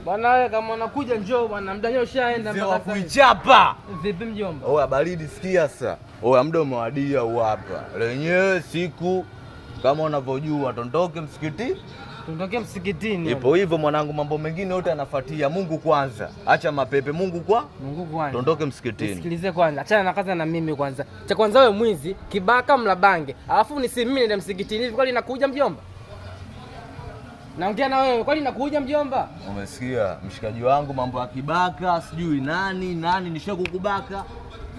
Bwana wewe kama unakuja njoo bwana, mdanyo ushaenda mpaka sasa. Kuichapa. Vipi mjomba? Oya baridi sikia sasa. Oya muda umewadia hapa. Lenyewe siku kama unavyojua tondoke msikitini. Tuondoke msikitini. Ipo hivyo mwanangu, mambo mengine yote yanafuatia. Mungu kwanza. Acha mapepe, Mungu kwanza. Tuondoke msikitini. Sikilize kwanza. Achana na kaza na mimi kwanza. Cha kwanza wewe mwizi, kibaka mlabange. Alafu nisimimi nende msikitini. Hivi kwani nakuja mjomba? Naongea na wewe, kwani nakuja mjomba? Umesikia mshikaji wangu, mambo ya kibaka, sijui nani nishakukubaka.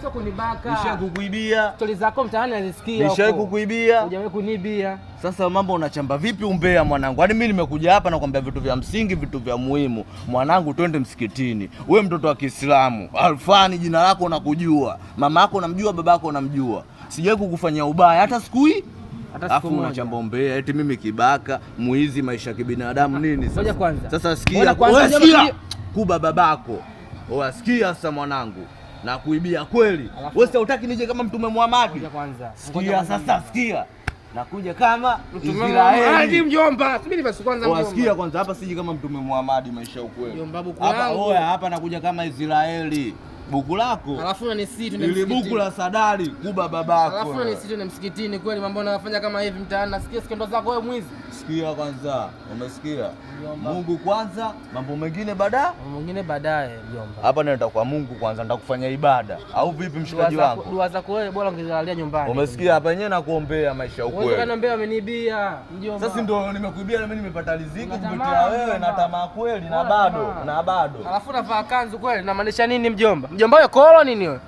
Sio kunibaka. Nishakukuibia. Stori zako mtaani nazisikia huko. Nishakukuibia. Hujawahi kunibia. Sasa mambo unachamba vipi umbea mwanangu? Yaani mimi nimekuja hapa na kwambia vitu vya msingi, vitu vya muhimu. Mwanangu twende msikitini. Wewe mtoto wa Kiislamu, Alfani jina lako unakujua. Mama yako unamjua, baba yako unamjua. Sijawahi kukufanyia ubaya hata siku hii. Alafu unachamba umbea eti mimi kibaka, muizi, maisha ya kibinadamu nini sasa? Ngoja kwanza. Sasa sikia. Wewe sikia. Kuba babako. Wewe sikia sasa mwanangu. Na kuibia kweli. Wewe hutaki nije kama Mtume Muhammad. Sikia sasa, sikia. Nakuja kama Israeli. Mjomba. Subiri basi kwanza mjomba. Wasikia kwanza hapa siji kama Mtume Muhammad maisha ukweli. Hapa oya hapa nakuja kama Israeli. Buku lako. Alafu na nisi tuende msikitini. Ile buku la Sadari kuba babako. Alafu na nisi tuende msikitini kweli, mambo unayofanya kama hivi mtaani. Nasikia skendo zako wewe mwizi. Sikia kwanza. Umesikia? Mungu kwanza, mambo mengine baadaye. Mambo mengine baadaye mjomba. Hapa nenda kwa Mungu kwanza, nitakufanya ibada. Au vipi mshikaji wangu? Dua zako wewe bora ungezalia nyumbani. Umesikia hapa yenyewe nakuombea maisha ukweli. Wewe kaniombea amenibia mjomba. Sasa ndio nimekuibia na mimi nimepata riziki kupitia wewe na tamaa kweli na bado. Alafu navaa kanzu kweli, inamaanisha nini mjomba? Mjomba wewe kolo nini wewe?